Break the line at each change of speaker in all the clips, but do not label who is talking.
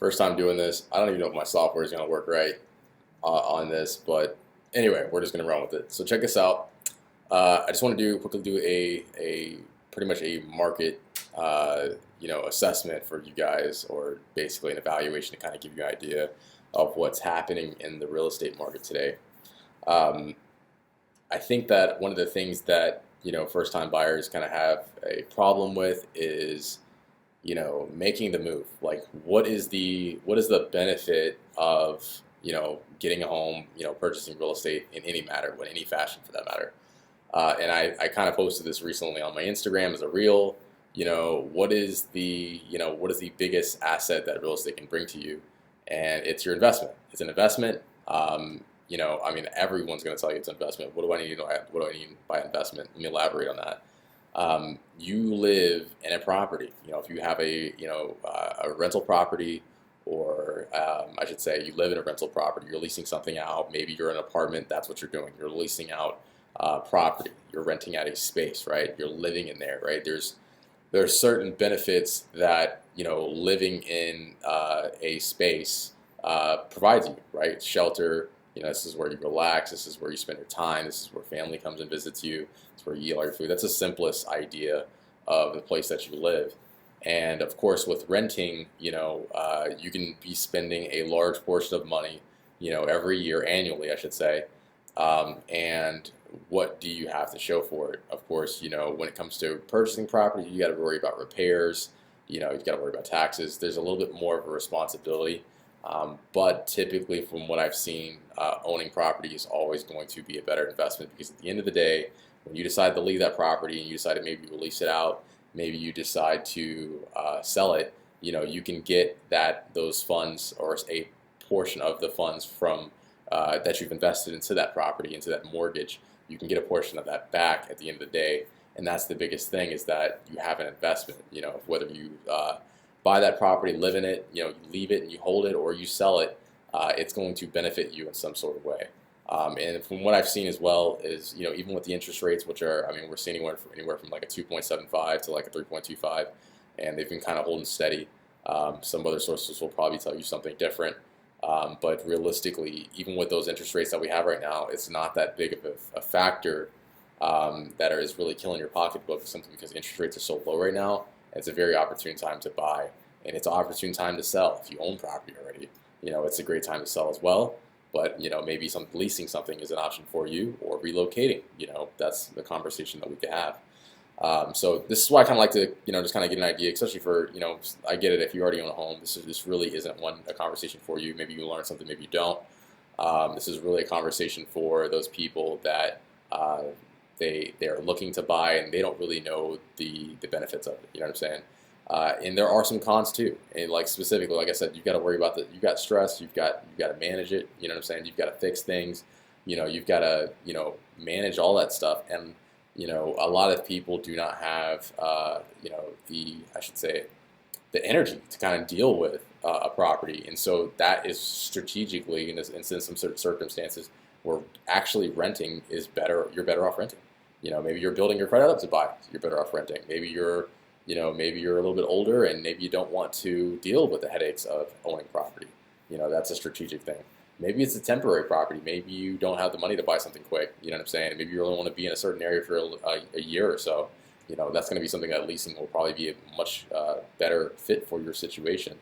First time doing this. I don't even know if my software is going to work right on this, but anyway, we're just going to run with it. So check this out. I just want to quickly do a pretty much a market assessment for you guys, or basically an evaluation to kind of give you an idea of what's happening in the real estate market today. Um, I think that one of the things that first time buyers kind of have a problem with is making the move. Like, what is the benefit of getting a home, purchasing real estate in any matter, in any fashion for that matter. And I kind of posted this recently on my Instagram as a reel. What is the biggest asset that real estate can bring to you? And it's your investment. It's an investment. I mean, everyone's going to tell you it's an investment. What do I need? What do I mean by investment? Let me elaborate on that. You live in a property. If you have a rental property, or I should say, you live in a rental property. You're leasing something out. Maybe you're in an apartment. That's what you're doing. You're leasing out property. You're renting out a space, right? You're living in there, right? There's certain benefits that living in a space provides you, right? Shelter. This is where you relax. This is where you spend your time. This is where family comes and visits you. It's where you eat all your food. That's the simplest idea of the place that you live. And of course, with renting, you can be spending a large portion of money, every year, annually, I should say. And what do you have to show for it? Of course, when it comes to purchasing property, you got to worry about repairs. You've got to worry about taxes. There's a little bit more of a responsibility. But typically, from what I've seen, owning property is always going to be a better investment, because at the end of the day, when you decide to leave that property and you decide to maybe release it out, maybe you decide to sell it, you can get those funds, or a portion of the funds from that you've invested into that property, into that mortgage. You can get a portion of that back at the end of the day. And that's the biggest thing, is that you have an investment. Whether you buy that property, live in it, you leave it and you hold it, or you sell it, it's going to benefit you in some sort of way. And from what I've seen as well is, even with the interest rates, which are, I mean, we're seeing anywhere from like a 2.75 to like a 3.25, and they've been kind of holding steady. Some other sources will probably tell you something different. But realistically, even with those interest rates that we have right now, it's not that big of a factor is really killing your pocketbook, simply because interest rates are so low right now. It's a very opportune time to buy, and it's an opportune time to sell. If you own property already, it's a great time to sell as well. But maybe leasing something is an option for you, or relocating. That's the conversation that we could have. So this is why I kind of like to just kind of get an idea, especially for I get it, if you already own a home, this really isn't a conversation for you. Maybe you learn something, maybe you don't. This is really a conversation for those people that they're looking to buy, and they don't really know the benefits of it. You know what I'm saying? And there are some cons too. And like, specifically, like I said, you've got to worry about you got stress. You've got to manage it. You know what I'm saying? You've got to fix things. You've got to manage all that stuff. And a lot of people do not have I should say, the energy to kind of deal with a property. And so that is strategically, in some certain circumstances, where actually renting is better. You're better off renting. Maybe you're building your credit up to buy. You're better off renting. Maybe you're a little bit older, and maybe you don't want to deal with the headaches of owning property. That's a strategic thing. Maybe it's a temporary property. Maybe you don't have the money to buy something quick. You know what I'm saying? Maybe you only want to be in a certain area for a year or so. That's going to be something that leasing will probably be a much better fit for your situation.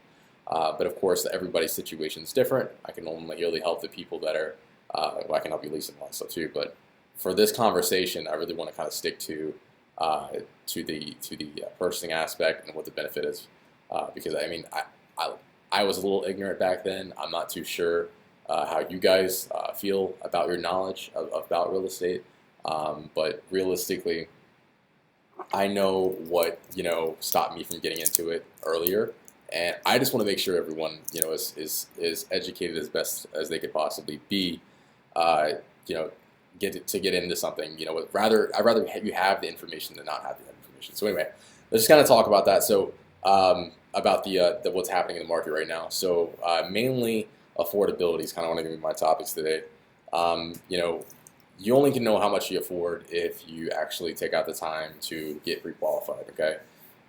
But of course, everybody's situation is different. I can only really help the people that are, I can help you lease and all that stuff too. But for this conversation, I really want to kind of stick to the purchasing aspect and what the benefit is. Because I mean, I was a little ignorant back then. I'm not too sure how you guys feel about your knowledge about real estate. But realistically, I know what stopped me from getting into it earlier, and I just want to make sure everyone is educated as best as they could possibly be. You know, get into something. I'd rather you have the information than not have the information. So anyway, let's just kind of talk about that. So about the what's happening in the market right now. So mainly affordability is kind of one of my topics today. You only can know how much you afford if you actually take out the time to get pre-qualified, okay?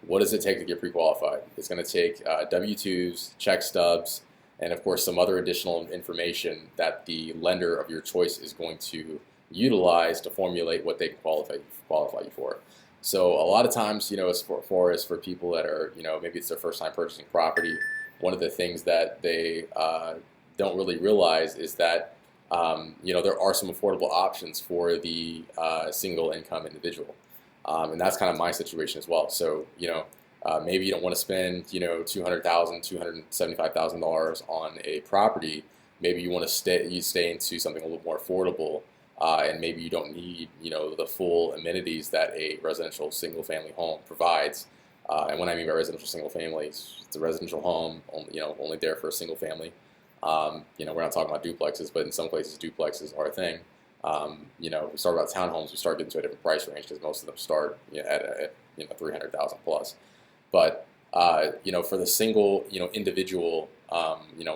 What does it take to get pre-qualified? It's going to take W-2s, check stubs, and of course some other additional information that the lender of your choice is going to utilize to formulate what they can qualify you for. So a lot of times, as for people that are, maybe it's their first time purchasing property, one of the things that they don't really realize is that there are some affordable options for the single income individual. And that's kind of my situation as well. So, maybe you don't want to spend, $200,000, $275,000 on a property. Maybe you want to stay into something a little more affordable, and maybe you don't need, the full amenities that a residential single-family home provides. And when I mean by residential single-family, it's a residential home, only there for a single family. We're not talking about duplexes, but in some places duplexes are a thing. We start about townhomes, we start getting to a different price range because most of them start at 300,000 plus. But for the single individual,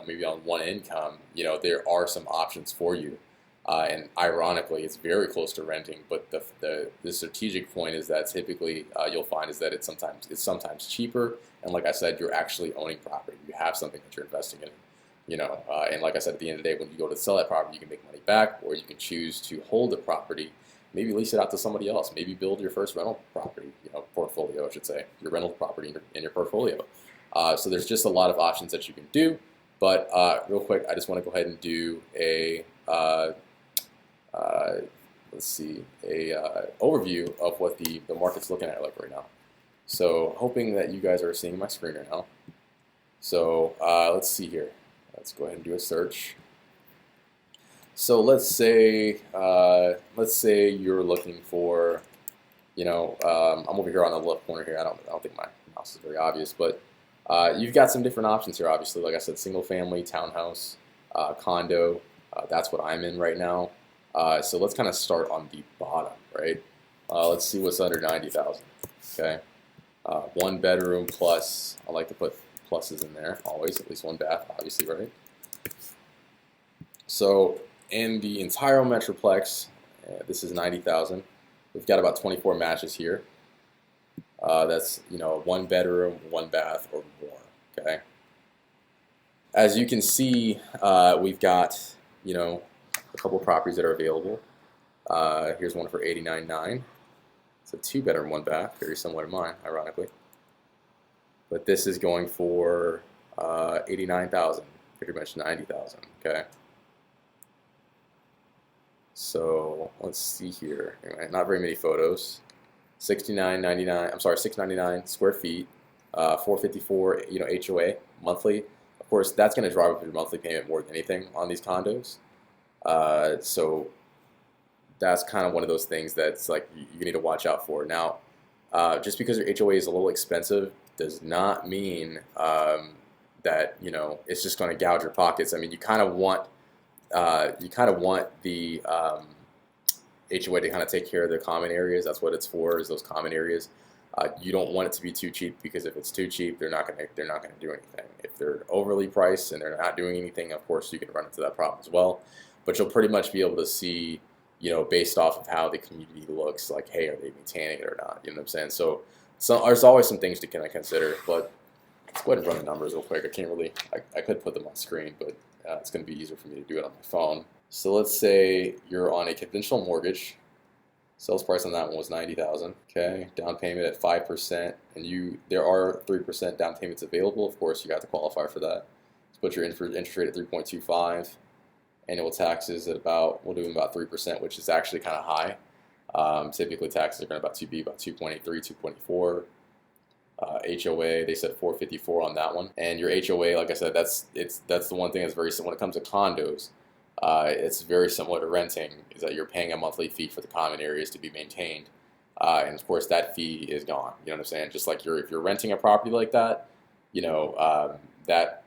maybe on one income, there are some options for you. And ironically, it's very close to renting. But the strategic point is that typically you'll find is that it's sometimes cheaper. And like I said, you're actually owning property. You have something that you're investing in. And like I said, at the end of the day, when you go to sell that property, you can make money back, or you can choose to hold the property, maybe lease it out to somebody else, maybe build your first rental property, portfolio, I should say, your rental property in your portfolio. So there's just a lot of options that you can do. But real quick, I just want to go ahead and do a overview of what the market's looking at like right now. So hoping that you guys are seeing my screen right now. So let's see here. Let's go ahead and do a search. So let's say you're looking for, I'm over here on the left corner here. I don't think my mouse is very obvious, but you've got some different options here. Obviously, like I said, single family, townhouse, condo. That's what I'm in right now. So let's kind of start on the bottom, right? Let's see what's under 90,000. Okay, 1 bedroom plus. I like to put pluses in there always, at least 1 bath, obviously, right? So in the entire Metroplex, this is 90,000. We've got about 24 matches here. That's 1 bedroom, 1 bath, or more. Okay. As you can see, we've got a couple properties that are available. Here's one for $89,900. It's a 2 bedroom, 1 bath, very similar to mine, ironically. But this is going for $89,000, pretty much $90,000. Okay. So let's see here. Anyway, not very many photos. $699 square feet, $454, HOA monthly. Of course, that's going to drive up your monthly payment more than anything on these condos. So that's kind of one of those things that's like you need to watch out for. Now, just because your HOA is a little expensive does not mean that it's just going to gouge your pockets. I mean, you kind of want the HOA to kind of take care of the common areas. That's what it's for, is those common areas. You don't want it to be too cheap, because if it's too cheap, they're not going to do anything. If they're overly priced and they're not doing anything, of course you can run into that problem as well. But you'll pretty much be able to see, based off of how the community looks, like, hey, are they maintaining it or not? You know what I'm saying? So there's always some things to kind of consider. But let's go ahead and run the numbers real quick. I could put them on screen, but it's going to be easier for me to do it on my phone. So let's say you're on a conventional mortgage. Sales price on that one was $90,000. Okay, down payment at 5%, and there are 3% down payments available. Of course, you have to qualify for that. Let's put your interest rate at 3.25. Annual taxes at we'll do about 3%, which is actually kind of high. Typically, taxes are going to be about 2.83, 2.4. HOA, they said 454 on that one. And your HOA, like I said, that's the one thing that's very similar when it comes to condos. It's very similar to renting, is that you're paying a monthly fee for the common areas to be maintained. And of course, that fee is gone. You know what I'm saying? Just like if you're renting a property like that, that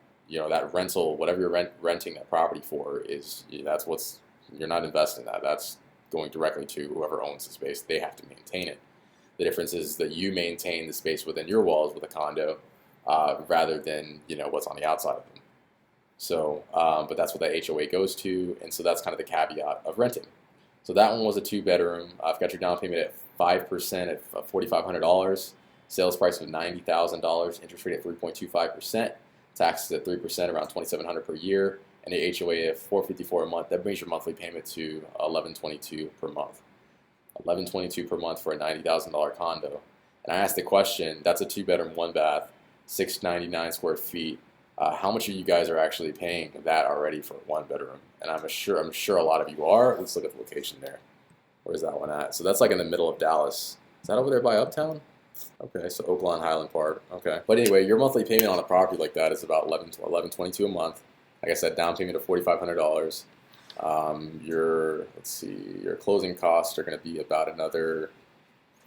rental, whatever you're renting that property for, you're not investing in that. That's going directly to whoever owns the space. They have to maintain it. The difference is that you maintain the space within your walls with a condo, rather than what's on the outside of them. So, but that's what that HOA goes to, and so that's kind of the caveat of renting. So that one was a 2 bedroom. I've got your down payment at 5% at $4,500. Sales price of $90,000, interest rate at 3.25%, taxes at 3%, around $2,700 per year, and the HOA of $454 a month. That brings your monthly payment to $1,122 per month. $1,122 per month for a $90,000 condo. And I asked the question, that's a 2-bedroom, 1-bath, 699 square feet. How much of you guys are actually paying that already for a 1-bedroom? And I'm sure a lot of you are. Let's look at the location there. Where's that one at? So that's like in the middle of Dallas. Is that over there by Uptown? Okay, so Oaklawn Highland Park. Okay, but anyway, your monthly payment on a property like that is about $1,122 a month. Like I said, down payment of $4,500. Let's see, your closing costs are going to be about another,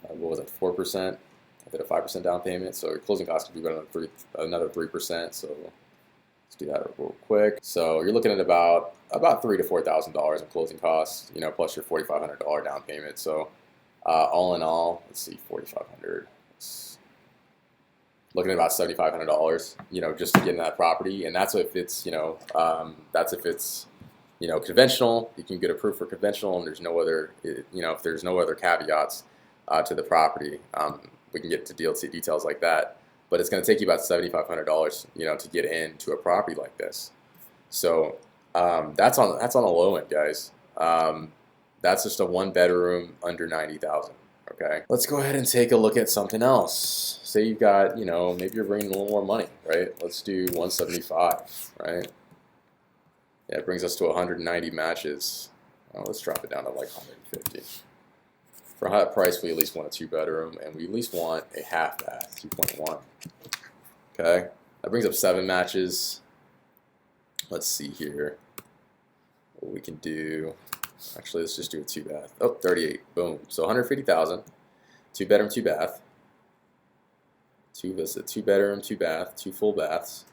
what was it, 4%? I did a 5% down payment, so your closing costs could be about another 3%. So let's do that real quick. So you're looking at about $3,000 to $4,000 in closing costs, plus your $4,500 down payment. So all in all, let's see, $4,500. Looking at about $7,500, just to get in that property, and that's if it's, conventional. You can get approved for conventional, and there's no other, if there's no other caveats to the property, we can get to details like that. But it's going to take you about $7,500, to get into a property like this. So that's on the low end, guys. That's just a 1-bedroom under $90,000. Okay, let's go ahead and take a look at something else. Say you've got, maybe you're bringing a little more money, right? Let's do 175, right? Yeah, it brings us to 190 matches. Let's drop it down to like 150. For that price, we at least want a 2-bedroom, and we at least want a half bath, 2.1. Okay, that brings up 7 matches. Let's see here what we can do. Actually, let's just do a 2-bath. Oh, 38. Boom. So 150,000. 2-bedroom, 2-bath. This is a 2-bedroom, 2-bath, 2 full baths.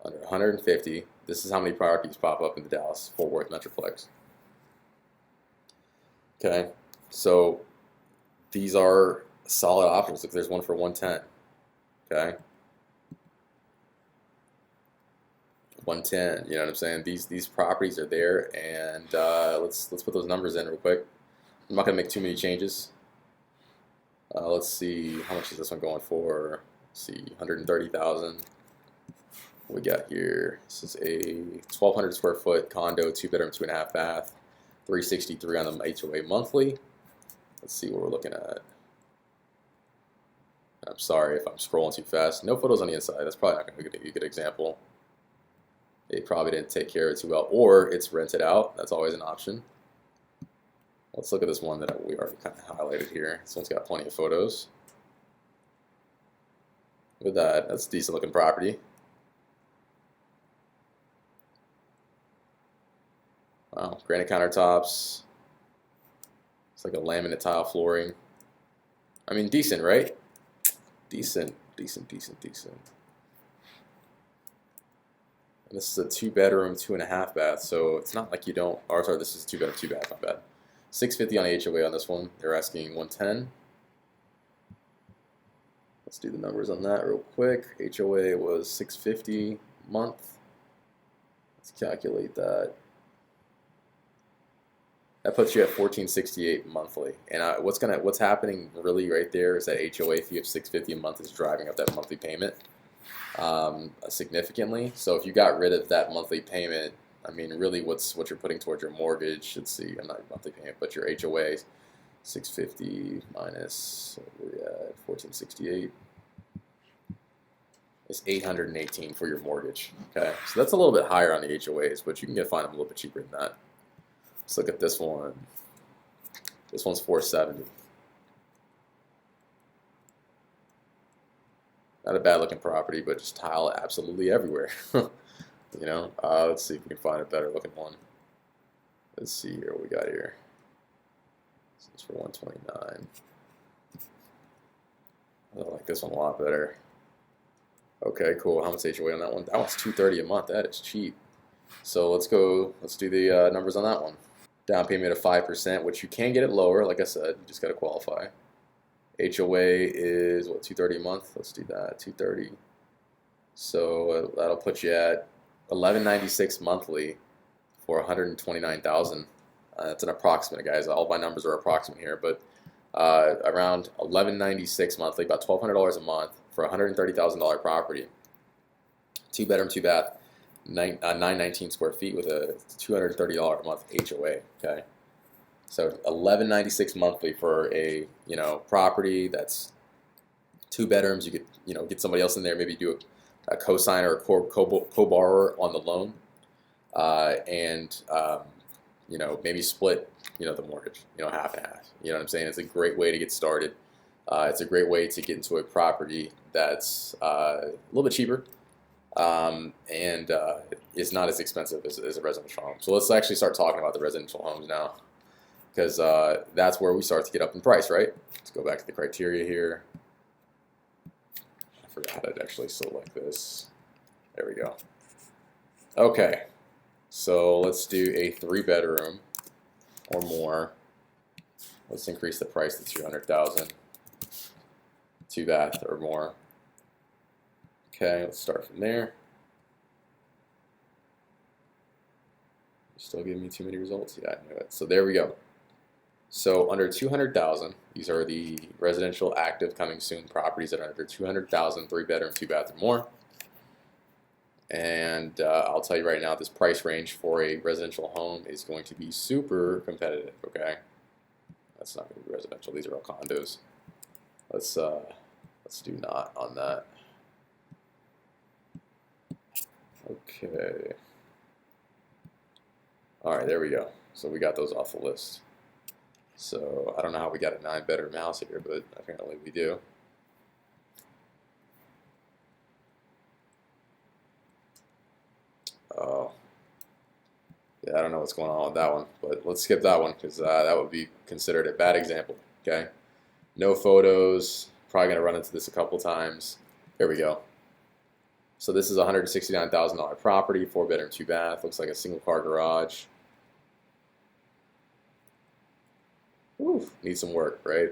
Under 150. This is how many properties pop up in the Dallas-Fort Worth Metroplex. Okay, so these are solid options. Look, there's one for 110. Okay. 110, you know what I'm saying? These properties are there, and let's put those numbers in real quick. I'm not gonna make too many changes. Let's see, how much is this one going for? Let's see, 130,000. What we got here? This is a 1,200 square foot condo, 2-bedroom, 2.5 bath, 363 on the HOA monthly. Let's see what we're looking at. I'm sorry if I'm scrolling too fast. No photos on the inside. That's probably not going to be a good example. They probably didn't take care of it too well, or it's rented out. That's always an option. Let's look at this one that we already kind of highlighted here. This one's got plenty of photos. With that, that's a decent looking property. Wow, granite countertops. It's like a laminate tile flooring. I mean, decent, right? Decent. And this is a 2-bedroom, 2.5 bath, so it's not like you don't. Or sorry, this is 2-bedroom, 2-bath. Not bad. 650 on the HOA on this one. They're asking 110. Let's do the numbers on that real quick. HOA was 650 a month. Let's calculate that. That puts you at 1468 monthly. And what's happening really right there is that HOA fee of 650 a month is driving up that monthly payment significantly. So if you got rid of that monthly payment, I mean, really, what you're putting towards your mortgage? Let's see, I'm not your monthly payment, but your HOA, 650 minus, what are we at, 1468. It's 818 for your mortgage. Okay, so that's a little bit higher on the HOAs, but you can find them a little bit cheaper than that. Let's look at this one. This one's 470. Not a bad looking property, but just tile absolutely everywhere. Let's see if we can find a better looking one. Let's see here what we got here. This is for 129. I like this one a lot better. Okay, cool. How much HOA on that one? That one's $230 a month. That is cheap. So let's do the numbers on that one. Down payment of 5%, which you can get it lower. Like I said, you just got to qualify. HOA is what, $230 a month? Let's do that, $230. So that'll put you at $1,196 monthly for $129,000. That's an approximate, guys. All my numbers are approximate here, but around $11.96 monthly, about $1,200 a month for a $130,000 property, 2 bedroom, 2 bath, 919 square feet with a $230 a month HOA. Okay, so $11.96 monthly for a property that's 2 bedrooms. You could get somebody else in there, maybe do a co-signer or co-borrower on the loan, and maybe split the mortgage, half and half. You know what I'm saying? It's a great way to get started. It's a great way to get into a property that's a little bit cheaper, and is not as expensive as a residential home. So let's actually start talking about the residential homes now, because that's where we start to get up in price, right? Let's go back to the criteria here. I forgot I'd actually select this. There we go. Okay, so let's do a 3 bedroom or more. Let's increase the price to $200,000. 2 bath or more. Okay, let's start from there. Still giving me too many results? Yeah, I knew it. So there we go. So under 200,000, these are the residential active coming soon properties that are under 200,000, 3 bedroom, 2 bath or more. And I'll tell you right now, this price range for a residential home is going to be super competitive. Okay, that's not going to be residential. These are all condos. Let's do not on that. Okay. All right, there we go. So we got those off the list. So I don't know how we got a 9 bedroom house here, but apparently we do. Oh, yeah, I don't know what's going on with that one, but let's skip that one because that would be considered a bad example. Okay, no photos. Probably gonna run into this a couple times. Here we go. So this is a $169,000 property, 4 bedroom, 2 bath. Looks like a single car garage. Ooh, needs some work, right?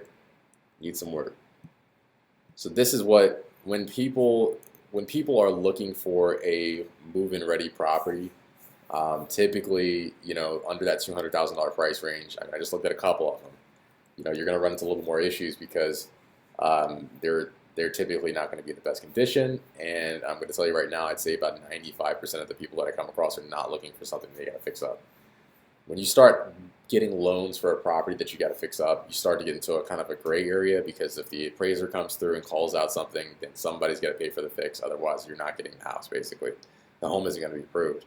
Needs some work. So this is what when people are looking for a move-in ready property, typically under that $200,000 price range. I just looked at a couple of them. You're going to run into a little more issues because they're typically not going to be in the best condition. And I'm going to tell you right now, I'd say about 95% of the people that I come across are not looking for something they got to fix up. When you start getting loans for a property that you got to fix up, you start to get into a kind of a gray area, because if the appraiser comes through and calls out something, then somebody's got to pay for the fix. Otherwise, you're not getting the house. Basically, the home isn't going to be approved.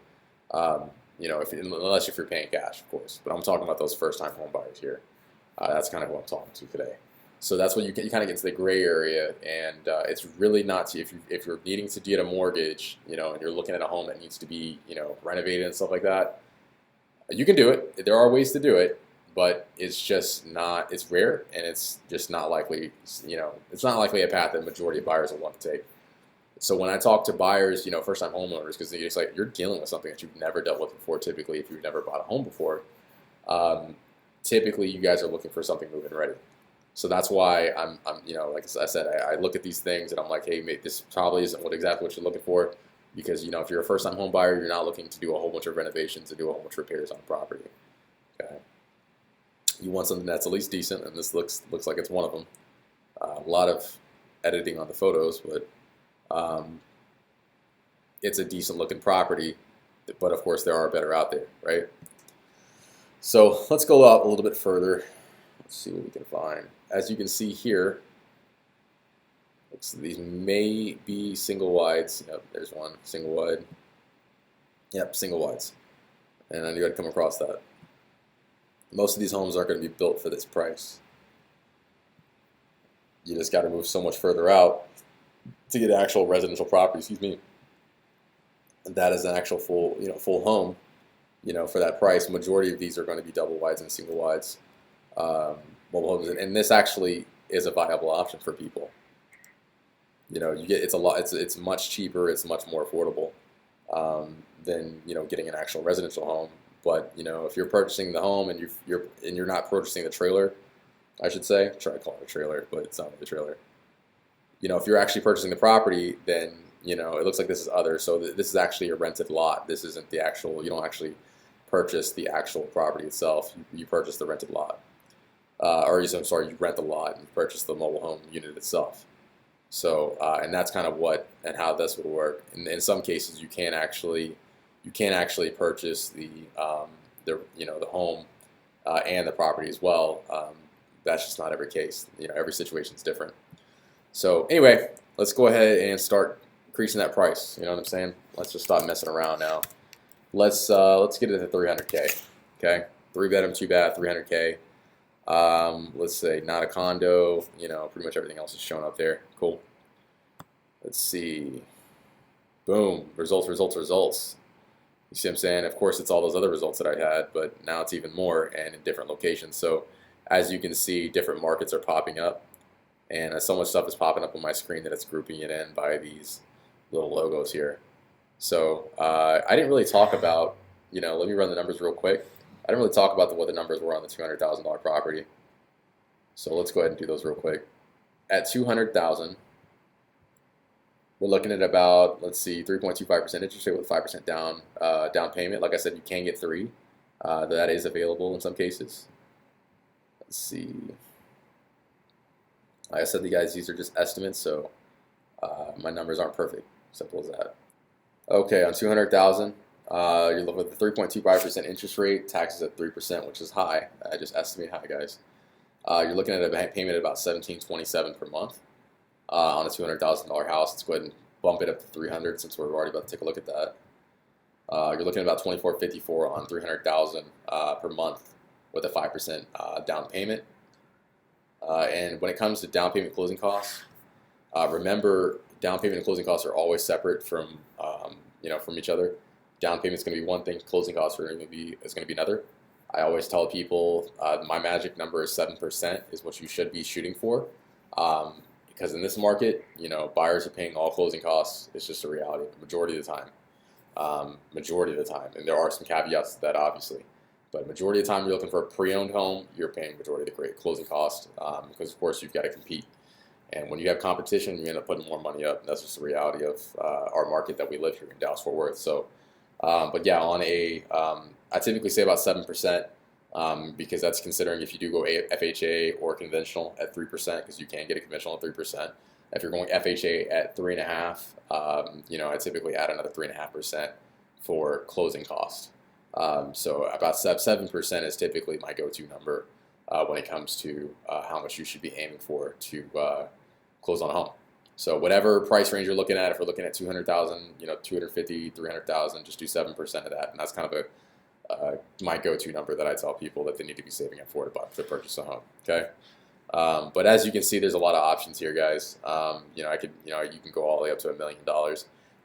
Unless if you're paying cash, of course. But I'm talking about those first-time home buyers here. That's kind of what I'm talking to today. So that's when you kind of get to the gray area, and it's really not if you're needing to get a mortgage, and you're looking at a home that needs to be renovated and stuff like that. You can do it. There are ways to do it, but it's just not. It's rare, and it's just not likely. It's not likely a path that the majority of buyers will want to take. So when I talk to buyers, first-time homeowners, because it's like you're dealing with something that you've never dealt with before. Typically, if you've never bought a home before, typically you guys are looking for something move-in ready. So that's why I'm like I said, I look at these things and I'm like, hey, mate, this probably isn't exactly what you're looking for. Because if you're a first-time home buyer, you're not looking to do a whole bunch of renovations and do a whole bunch of repairs on the property. Okay, you want something that's at least decent, and this looks like it's one of them. A lot of editing on the photos, but it's a decent-looking property. But of course, there are better out there, right? So let's go out a little bit further. Let's see what we can find. As you can see here. So these may be single wides. Yep, there's one single wide. Yep, single wides. And I knew I'd come across that. Most of these homes aren't going to be built for this price. You just got to move so much further out to get an actual residential property. Excuse me. And that is an actual full home. For that price. Majority of these are going to be double wides and single wides, mobile homes, and this actually is a viable option for people. It's much cheaper, it's much more affordable than getting an actual residential home. But if you're purchasing the home and you're not purchasing the trailer, I should say, try to call it a trailer, but it's not the trailer. If you're actually purchasing the property, then it looks like this is other. So this is actually a rented lot. This isn't the actual. You don't actually purchase the actual property itself. You purchase the rented lot. I'm sorry, you rent the lot and purchase the mobile home unit itself. So, and that's kind of what and how this would work. In some cases, you can actually purchase the home and the property as well. That's just not every case. Every situation is different. So anyway, let's go ahead and start increasing that price. You know what I'm saying? Let's just stop messing around now. Let's get it to 300K. Okay, 3 bedroom, 2 bath, 300K. Let's say not a condo. Pretty much everything else is shown up there. Cool. Let's see. Boom. Results, results, results. You see what I'm saying? Of course, it's all those other results that I had, but now it's even more and in different locations. So as you can see, different markets are popping up, and so much stuff is popping up on my screen that it's grouping it in by these little logos here. So I didn't really talk about, let me run the numbers real quick. I didn't really talk about what the numbers were on the $200,000 property. So let's go ahead and do those real quick. At $200,000, we're looking at about, let's see, 3.25% interest rate with 5% down payment. Like I said, you can get 3. That is available in some cases. Let's see. Like I said, these are just estimates, so my numbers aren't perfect. Simple as that. Okay, on 200,000, you're looking with the 3.25% interest rate, taxes at 3%, which is high. I just estimate high, guys. You're looking at a payment of about $1,727 per month. On a $200,000 house. Let's go ahead and bump it up to 300 since we're already about to take a look at that. You're looking at about $2,454 on 300,000 per month with a 5% down payment. And when it comes to down payment closing costs, remember down payment and closing costs are always separate from from each other. Down payment is going to be one thing, closing costs is going to be another. I always tell people my magic number is 7% is what you should be shooting for. Because in this market, buyers are paying all closing costs. It's just a reality, majority of the time. And there are some caveats to that, obviously. But majority of the time, you're looking for a pre-owned home, you're paying majority of the great closing cost because, of course, you've got to compete. And when you have competition, you end up putting more money up. And that's just the reality of our market that we live here in Dallas-Fort Worth. So, but yeah, I typically say about 7%. Because that's considering if you do go FHA or conventional at 3%, because you can get a conventional at 3%. If you're going FHA at 3.5%, I typically add another 3.5% for closing cost. So about 7% is typically my go-to number when it comes to how much you should be aiming for to close on a home. So whatever price range you're looking at, if we're looking at 200,000, 250, 300,000, just do 7% of that, and that's kind of my go-to number that I tell people that they need to be saving up for to purchase a home. Okay, but as you can see, there's a lot of options here, guys. You can go all the way up to $1 million.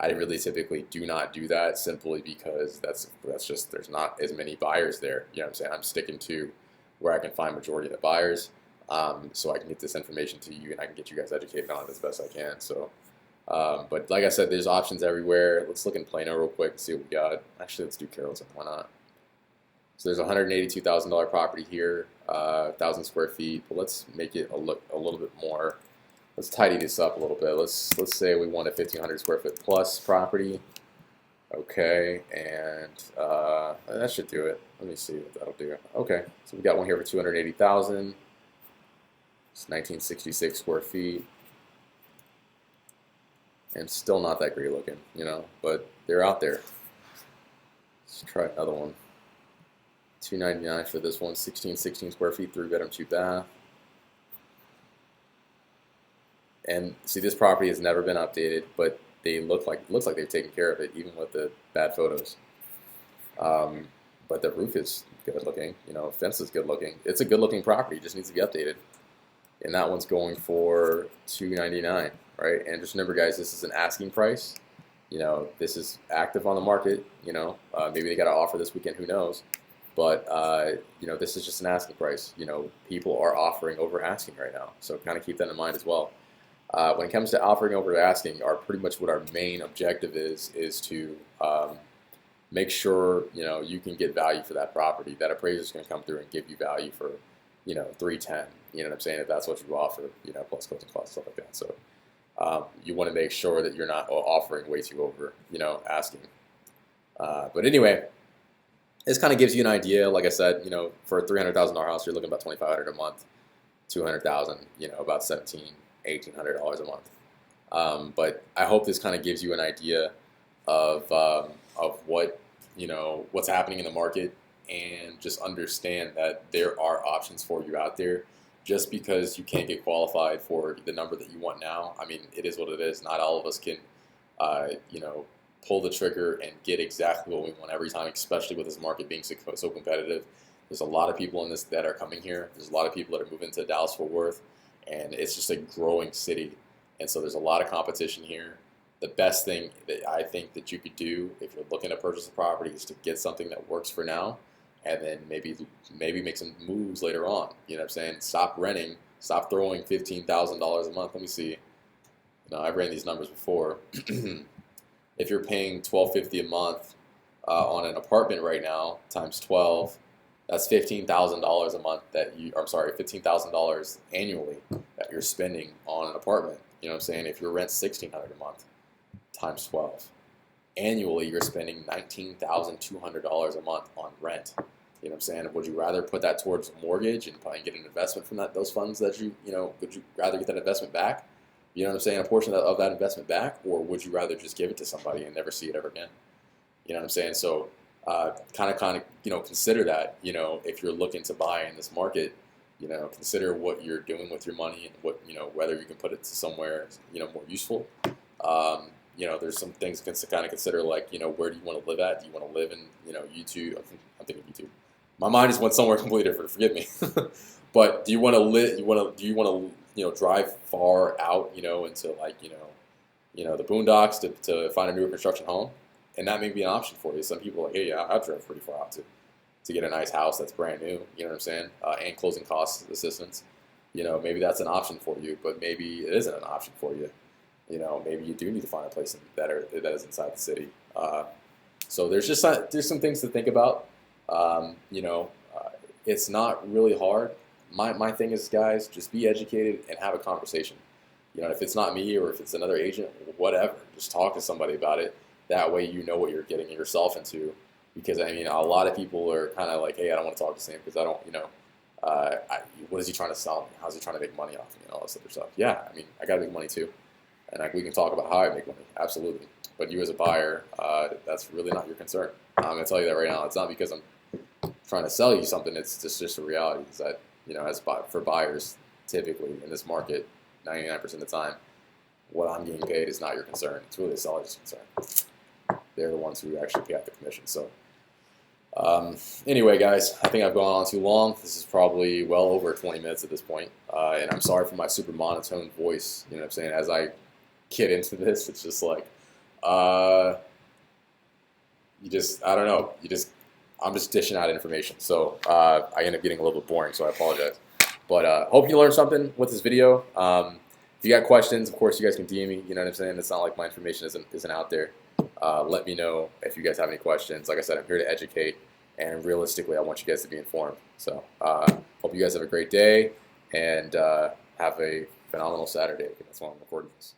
I really typically do not do that simply because that's just there's not as many buyers there. You know what I'm saying? I'm sticking to where I can find majority of the buyers, so I can get this information to you and I can get you guys educated on it as best I can. So. But like I said, there's options everywhere. Let's look in Plano real quick and see what we got. Actually, let's do Carrollton. Why not? So there's a $182,000 property here, 1,000 square feet. But let's make it look a little bit more. Let's tidy this up a little bit. Let's say we want a 1,500 square foot plus property. Okay, and that should do it. Let me see what that'll do. Okay, so we got one here for 280,000. It's 1966 square feet. And still not that great looking, but they're out there. Let's try another one. $299 for this one, 16 square feet, 3 bedroom, 2 bath. And see, this property has never been updated, but looks like they've taken care of it, even with the bad photos. But the roof is good looking, fence is good looking. It's a good looking property, it just needs to be updated. And that one's going for $299, right? And just remember, guys, this is an asking price. This is active on the market. Maybe they got an offer this weekend, who knows? But this is just an asking price. People are offering over asking right now, so kind of keep that in mind as well. When it comes to offering over asking, pretty much what our main objective is to make sure you can get value for that property. That appraiser is going to come through and give you value for 310. You know what I'm saying? If that's what you offer, plus closing costs, stuff like that. So you want to make sure that you're not offering way too over, asking. But anyway, This kind of gives you an idea. Like I said, for a $300,000 house, you're looking about 2,500 a month. 200,000, about 1,800 $1,800 a month. But I hope this kind of gives you an idea of what what's happening in the market, and just understand that there are options for you out there. Just because you can't get qualified for the number that you want now, I mean, it is what it is. Not all of us can, you know, pull the trigger and get exactly what we want every time, especially with this market being so competitive. There's a lot of people in this that are coming here. There's a lot of people that are moving to Dallas Fort Worth, and it's just a growing city. And so there's a lot of competition here. The best thing that I think that you could do if you're looking to purchase a property is to get something that works for now, and then maybe make some moves later on. You know what I'm saying? Stop renting. Stop throwing $15,000 a month. Let me see. I've ran these numbers before. If you're paying $1,250 a month on an apartment right now, times 12, that's $15,000 a month $15,000 annually that you're spending on an apartment. You know what I'm saying? If your rent's $1,600 a month, times 12, annually you're spending $19,200 a month on rent. You know what I'm saying? Would you rather put that towards a mortgage and probably get an investment from those funds that would you rather get that investment back? You know what I'm saying? A portion of that investment back, or would you rather just give it to somebody and never see it ever again? You know what I'm saying? So kind of consider that, if you're looking to buy in this market, consider what you're doing with your money, and what, whether you can put it to somewhere, more useful. There's some things to kind of consider, like, where do you want to live at? Do you want to live in, YouTube? I'm thinking YouTube. My mind just went somewhere completely different. Forgive me. But do you want to live? Do you want to drive far out, into like the boondocks to find a newer construction home? And that may be an option for you. Some people are like, hey, yeah, I'll drive pretty far out to get a nice house that's brand new. You know what I'm saying? And closing costs assistance. Maybe that's an option for you, but maybe it isn't an option for you. Maybe you do need to find a place that is inside the city. So there's some things to think about. It's not really hard. My thing is, guys, just be educated and have a conversation. If it's not me or if it's another agent, whatever, just talk to somebody about it. That way you know what you're getting yourself into. Because, I mean, a lot of people are kind of like, hey, I don't want to talk to Sam because I don't, what is he trying to sell me? How's he trying to make money off me and all this other stuff? Yeah, I mean, I got to make money too. And we can talk about how I make money, absolutely. But you as a buyer, that's really not your concern. I'm going to tell you that right now. It's not because I'm trying to sell you something. It's just a reality. Is that, for buyers, typically in this market, 99% of the time, what I'm getting paid is not your concern. It's really the seller's concern. They're the ones who actually pay out the commission. So anyway, guys, I think I've gone on too long. This is probably well over 20 minutes at this point. And I'm sorry for my super monotone voice. You know what I'm saying? As I get into this, it's just like, I don't know. I'm just dishing out information. So I end up getting a little bit boring, so I apologize. But hope you learned something with this video. If you got questions, of course, you guys can DM me. You know what I'm saying? It's not like my information isn't out there. Let me know if you guys have any questions. Like I said, I'm here to educate, and realistically, I want you guys to be informed. So hope you guys have a great day, and have a phenomenal Saturday. That's why I'm recording this.